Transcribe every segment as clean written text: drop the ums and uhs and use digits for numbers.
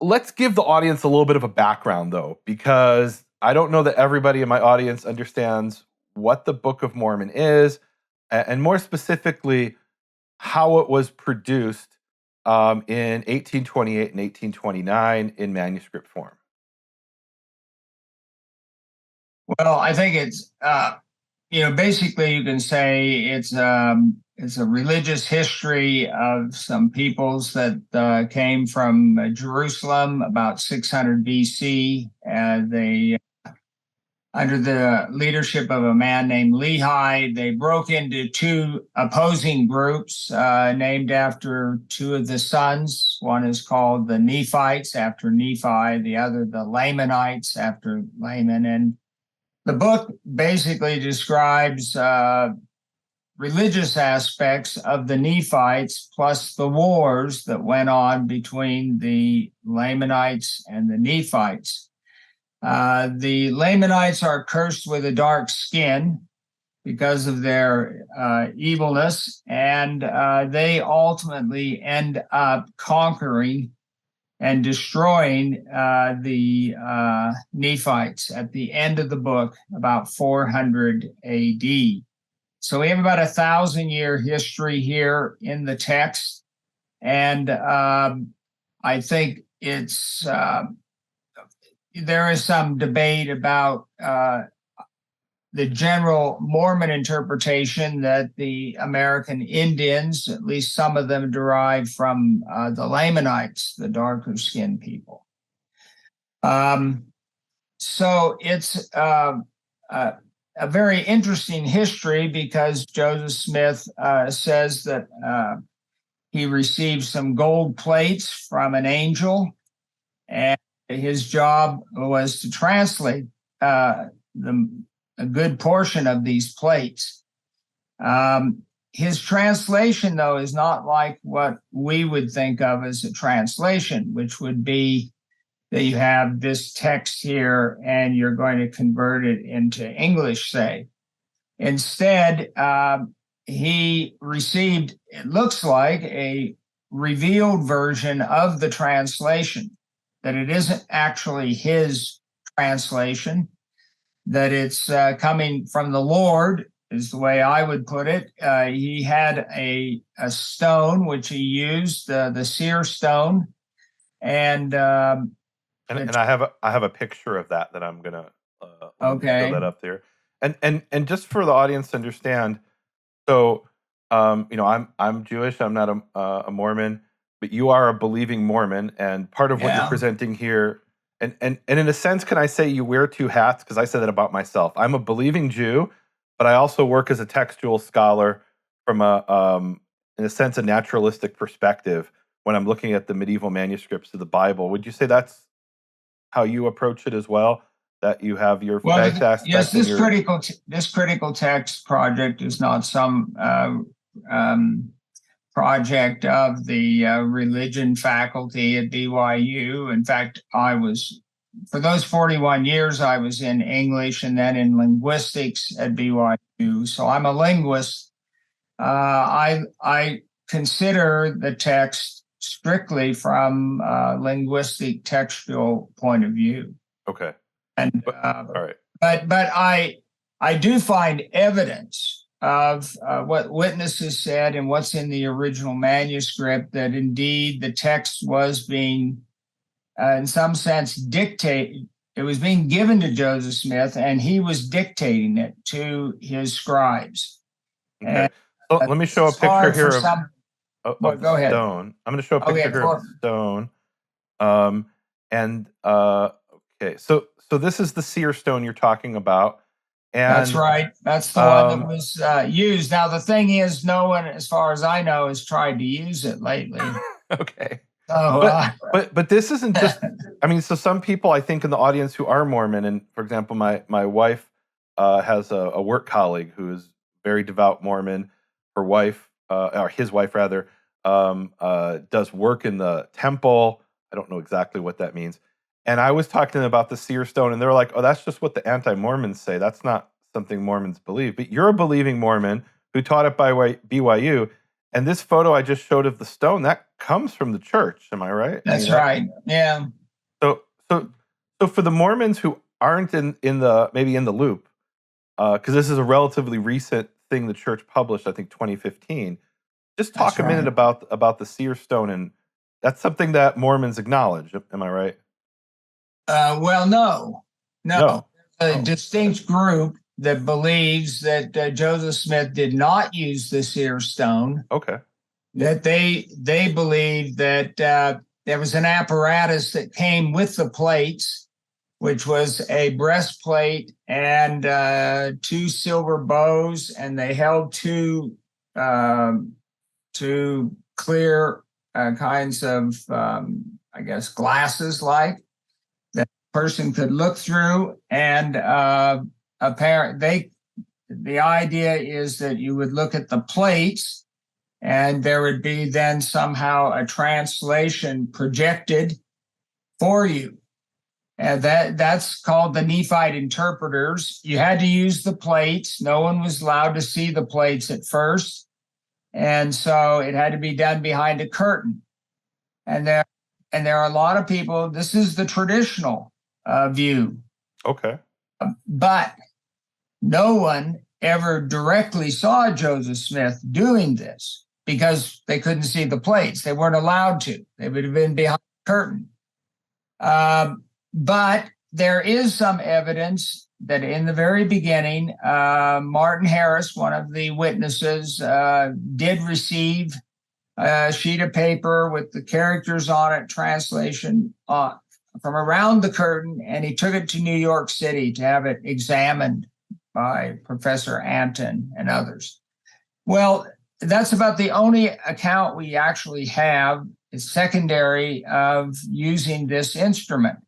let's give the audience a little bit of a background, though, because I don't know that everybody in my audience understands what the Book of Mormon is, and more specifically, how it was produced in 1828 and 1829 in manuscript form. Well, I think it's basically you can say it's a religious history of some peoples that came from Jerusalem about 600 BC. They under the leadership of a man named Lehi, they broke into two opposing groups named after two of the sons. One is called the Nephites after Nephi, the other the Lamanites after Laman. And the book basically describes religious aspects of the Nephites plus the wars that went on between the Lamanites and the Nephites. The Lamanites are cursed with a dark skin because of their evilness, and they ultimately end up conquering and destroying the Nephites at the end of the book, about 400 AD. So we have about 1,000-year history here in the text, and I think it's there is some debate about the general Mormon interpretation that the American Indians, at least some of them, derived from the Lamanites, the darker skinned people. So it's a very interesting history because Joseph Smith says that he received some gold plates from an angel, and his job was to translate a good portion of these plates. His translation, though, is not like what we would think of as a translation, which would be that you have this text here and you're going to convert it into English, say. Instead, he received, it looks like, a revealed version of the translation, that it isn't actually his translation, that it's coming from the Lord, is the way I would put it. He had a stone which he used, the Sear Stone, and I have a picture of that I'm gonna throw that up there, and just for the audience to understand. So, I'm Jewish. I'm not a Mormon, but you are a believing Mormon, and part of what you're presenting here, and in a sense, can I say you wear two hats? Because I said that about myself. I'm a believing Jew, but I also work as a textual scholar from in a sense, a naturalistic perspective when I'm looking at the medieval manuscripts of the Bible. Would you say that's how you approach it as well? That you have your faith aspect? Yes, this critical text project is not some project of the religion faculty at BYU. In fact, for those 41 years, I was in English and then in linguistics at BYU. So I'm a linguist. I consider the text strictly from a linguistic textual point of view. Okay. And all right. But I do find evidence of what witnesses said and what's in the original manuscript, that indeed the text was being, in some sense, dictated. It was being given to Joseph Smith, and he was dictating it to his scribes. Okay. So let me show a picture here of the go ahead. stone. I'm going to show a picture here of the stone. Okay. So this is the Sear Stone you're talking about. And, that's right. That's the one that was used. Now, the thing is, no one, as far as I know, has tried to use it lately. Okay. But this isn't just, so some people, I think, in the audience who are Mormon, and for example, my wife has a work colleague who is very devout Mormon. Her wife, or his wife rather, does work in the temple. I don't know exactly what that means. And I was talking to them about the Sear Stone, and they're like, oh, that's just what the anti-Mormons say. That's not something Mormons believe. But you're a believing Mormon who taught at BYU, And this photo I just showed of the stone, that comes from the church. Am I right? That's right. Yeah. So for the Mormons who aren't in the maybe in the loop, because this is a relatively recent thing the church published, I think 2015. Just talk a minute about the Sear Stone, and that's something that Mormons acknowledge. Am I right? Well, no. No. A distinct group that believes that Joseph Smith did not use the Sear Stone. Okay. That they believe that there was an apparatus that came with the plates, which was a breastplate and 2 silver bows, and they held two clear kinds of, I guess, glasses like that person could look through. And the idea is that you would look at the plates, and there would be then somehow a translation projected for you. And that's called the Nephite interpreters. You had to use the plates. No one was allowed to see the plates at first. And so it had to be done behind a curtain. And there are a lot of people, this is the traditional view. Okay. But no one ever directly saw Joseph Smith doing this because they couldn't see the plates. They weren't allowed to. They would have been behind the curtain. But there is some evidence that in the very beginning, Martin Harris, one of the witnesses, did receive a sheet of paper with the characters on it, translation from around the curtain, and he took it to New York City to have it examined by Professor Anton and others. Well, that's about the only account we actually have, is secondary, of using this instrument.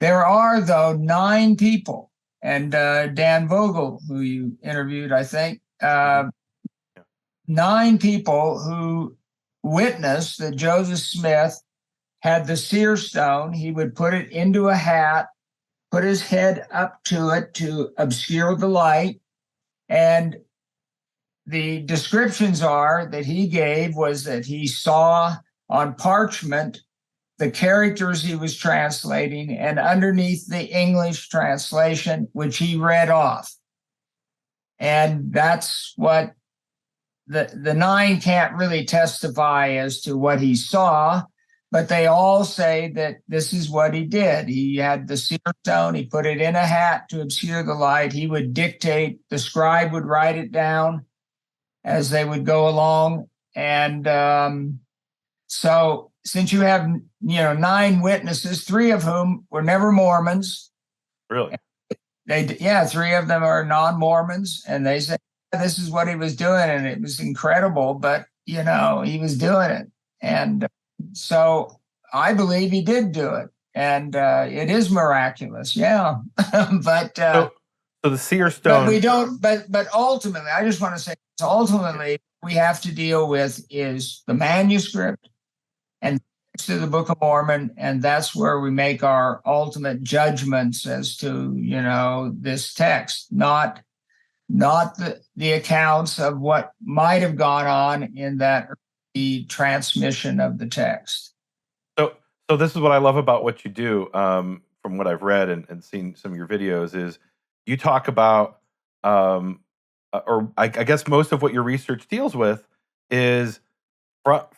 There are, though, 9 people, and Dan Vogel, who you interviewed, I think, 9 people who witnessed that Joseph Smith had the Sear Stone. He would put it into a hat, put his head up to it to obscure the light, and the descriptions are that he gave was that he saw on parchment the characters he was translating, and underneath the English translation, which he read off. And that's what the 9 can't really testify as to what he saw, but they all say that this is what he did. He had the Sear Stone, he put it in a hat to obscure the light. He would dictate, the scribe would write it down as they would go along. And so since you have 9 witnesses, 3 of whom were never Mormons. Really? 3 of them are non-Mormons, and they say this is what he was doing, and it was incredible, but he was doing it. And so I believe he did do it, and it is miraculous. Yeah. But so the Sear Stone, but we don't, but ultimately, I just want to say, ultimately we have to deal with is the manuscript and to the Book of Mormon, and that's where we make our ultimate judgments as to this text, not the accounts of what might have gone on in that early transmission of the text. So this is what I love about what you do, from what I've read and seen some of your videos, is you talk about, or I guess most of what your research deals with is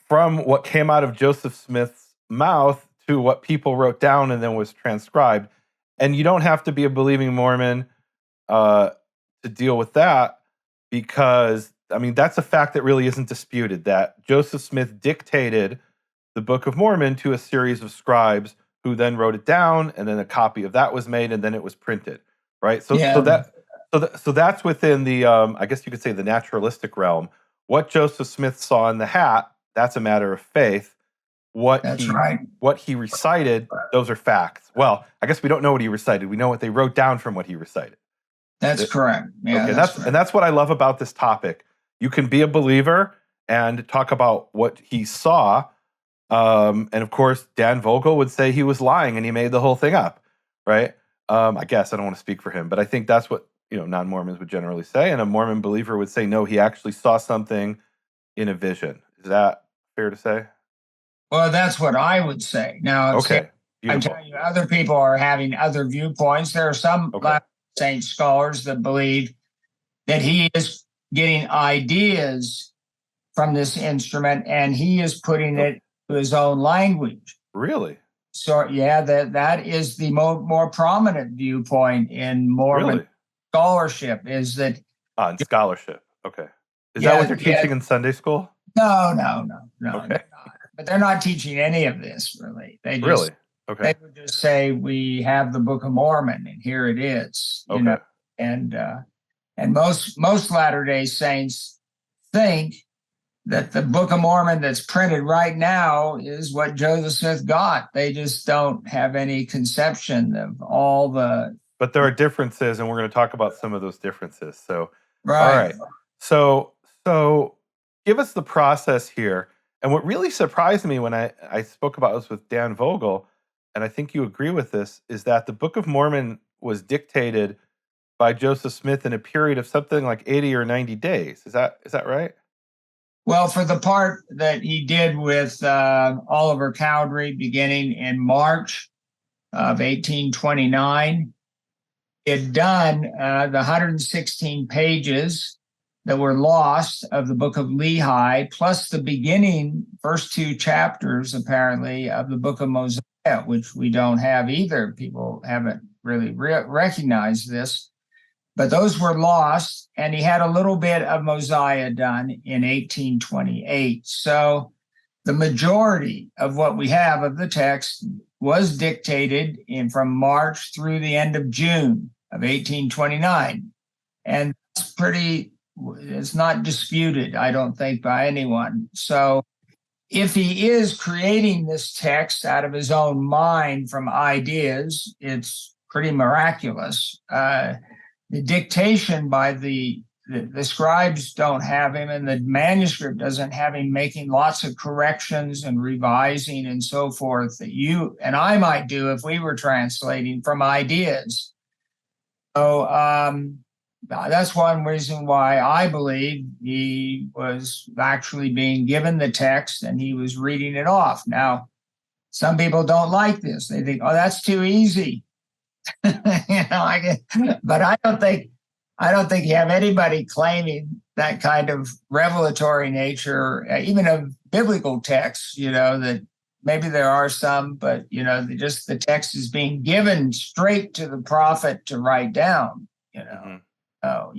from what came out of Joseph Smith's mouth to what people wrote down and then was transcribed. And you don't have to be a believing Mormon to deal with that, because, that's a fact that really isn't disputed, that Joseph Smith dictated the Book of Mormon to a series of scribes who then wrote it down, and then a copy of that was made, and then it was printed, right? So that's within the, I guess you could say, the naturalistic realm. What Joseph Smith saw in the hat, that's a matter of faith. What he recited, those are facts. Well, I guess we don't know what he recited. We know what they wrote down from what he recited. That's correct. Yeah, okay, that's what I love about this topic. You can be a believer and talk about what he saw. And of course, Dan Vogel would say he was lying and he made the whole thing up, right? I guess I don't want to speak for him, but I think that's what non-Mormons would generally say. And a Mormon believer would say, no, he actually saw something, in a vision. Is that fair to say? Well, that's what I would say. Now, Okay, I'm beautiful. telling you, other people are having other viewpoints. There are some Okay. Latter-day Saint scholars that believe that he is getting ideas from this instrument and he is putting it to his own language. Really? So, yeah, that is the more prominent viewpoint in Mormon scholarship, is that. In scholarship. Okay. Is that what they're teaching in Sunday school? No. Okay. They're not. But they're not teaching any of this, really. They just, really? Okay. They would just say, we have the Book of Mormon and here it is. You know? And most Latter-day Saints think that the Book of Mormon that's printed right now is what Joseph Smith got. They just don't have any conception of all the. But there are differences, and we're going to talk about some of those differences. So, right. All right. So give us the process here. And what really surprised me when I spoke about this with Dan Vogel, and I think you agree with this, is that the Book of Mormon was dictated by Joseph Smith in a period of something like 80 or 90 days. Is that right? Well, for the part that he did with Oliver Cowdery beginning in March of 1829, he had done the 116 pages that were lost of the Book of Lehi, plus the beginning, first 2 chapters, apparently, of the Book of Mosiah, which we don't have either. People haven't really recognized this. But those were lost, and he had a little bit of Mosiah done in 1828. So the majority of what we have of the text was dictated from March through the end of June of 1829. And that's it's not disputed, I don't think, by anyone. So if he is creating this text out of his own mind from ideas, it's pretty miraculous. The dictation by the scribes don't have him, and the manuscript doesn't have him making lots of corrections and revising and so forth that you and I might do if we were translating from ideas. So that's one reason why I believe he was actually being given the text and he was reading it off. Now, some people don't like this. They think, oh, that's too easy. But I don't think you have anybody claiming that kind of revelatory nature, even of biblical texts. That maybe there are some, but just the text is being given straight to the prophet to write down. So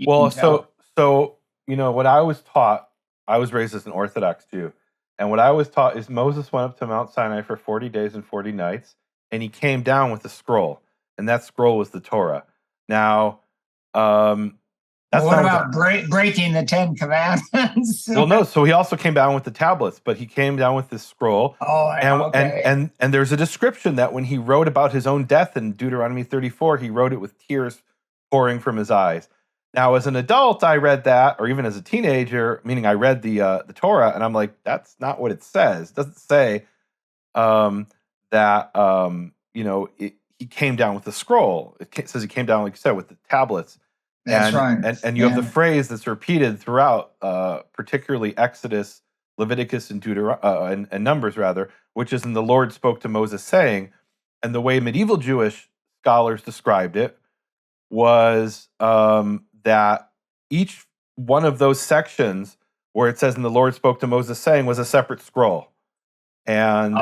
what I was taught, I was raised as an Orthodox Jew, and what I was taught is Moses went up to Mount Sinai for 40 days and 40 nights, and he came down with a scroll. And that scroll was the Torah. Now, that's what about breaking the 10 Commandments? Well, no. So he also came down with the tablets, but he came down with this scroll. And there's a description that when he wrote about his own death in Deuteronomy 34, he wrote it with tears pouring from his eyes. Now, as an adult, I read that, or even as a teenager, meaning I read the Torah, and I'm like, that's not what it says. It doesn't say that he came down with the scroll. It says he came down, like you said, with the tablets. That's right. And you have the phrase that's repeated throughout, particularly Exodus, Leviticus, and and Numbers, rather, which is, "And the Lord spoke to Moses, saying," and the way medieval Jewish scholars described it was that each one of those sections where it says, "And the Lord spoke to Moses, saying," was a separate scroll, and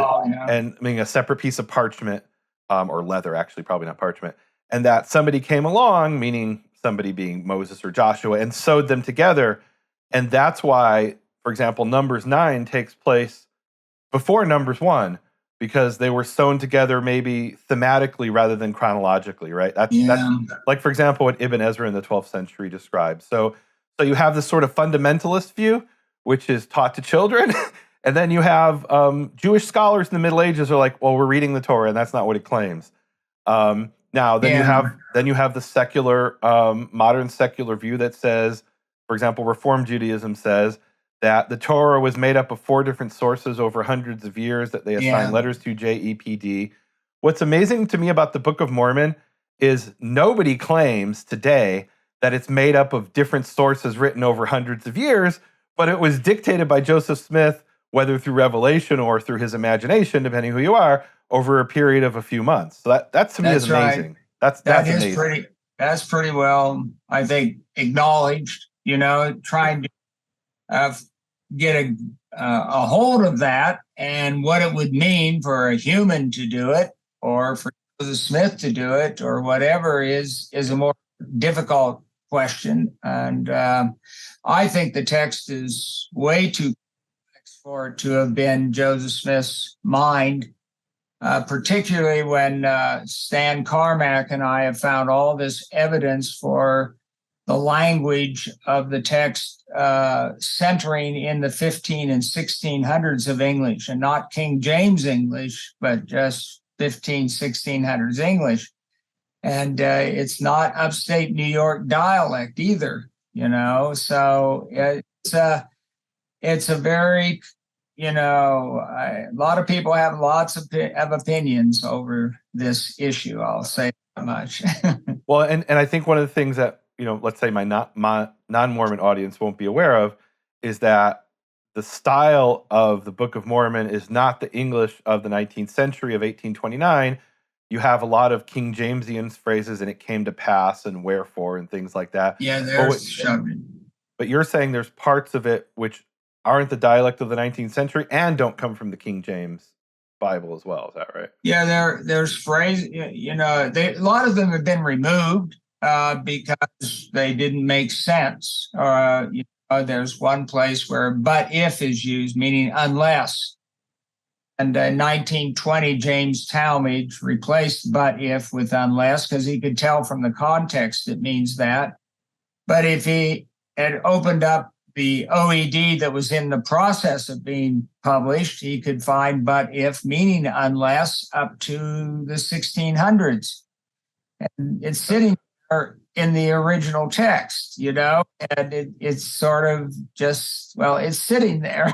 meaning a separate piece of parchment. Or leather, actually, probably not parchment, and that somebody came along, meaning somebody being Moses or Joshua, and sewed them together. And that's why, for example, Numbers 9 takes place before Numbers 1, because they were sewn together maybe thematically rather than chronologically, right? That's like, for example, what Ibn Ezra in the 12th century describes. So you have this sort of fundamentalist view, which is taught to children. And then you have Jewish scholars in the Middle Ages are like, well, we're reading the Torah, and that's not what it claims. You have the secular, modern secular view that says, for example, Reform Judaism says that the Torah was made up of 4 different sources over hundreds of years that they assign letters to, JEPD. What's amazing to me about the Book of Mormon is nobody claims today that it's made up of different sources written over hundreds of years, but it was dictated by Joseph Smith, whether through revelation or through his imagination, depending who you are, over a period of a few months. So that to me is That's right. amazing. That's amazing. That's pretty well, I think, acknowledged. Trying to get a hold of that and what it would mean for a human to do it, or for Joseph Smith to do it, or whatever is a more difficult question. And I think the text is way too complex for it to have been Joseph Smith's mind. Particularly when Stan Carmack and I have found all this evidence for the language of the text centering in the 15 and 1600s of English, and not King James English, but just 1600s English. And it's not upstate New York dialect either, so it's a very, a lot of people have lots of opinions over this issue. I'll say that much. Well, and I think one of the things that, let's say my non-Mormon audience won't be aware of is that the style of the Book of Mormon is not the English of the 19th century of 1829. You have a lot of King Jamesian phrases, and it came to pass and wherefore and things like that. Yeah, but you're saying there's parts of it which aren't the dialect of the 19th century and don't come from the King James Bible as well. Is that right? Yeah, there's phrases, a lot of them have been removed because they didn't make sense. There's one place where but if is used, meaning unless. And in 1920, James Talmage replaced but if with unless, because he could tell from the context it means that. But if he had opened up the OED that was in the process of being published, he could find but if, meaning unless, up to the 1600s. And it's sitting there in the original text, and it's sort of just, well, it's sitting there.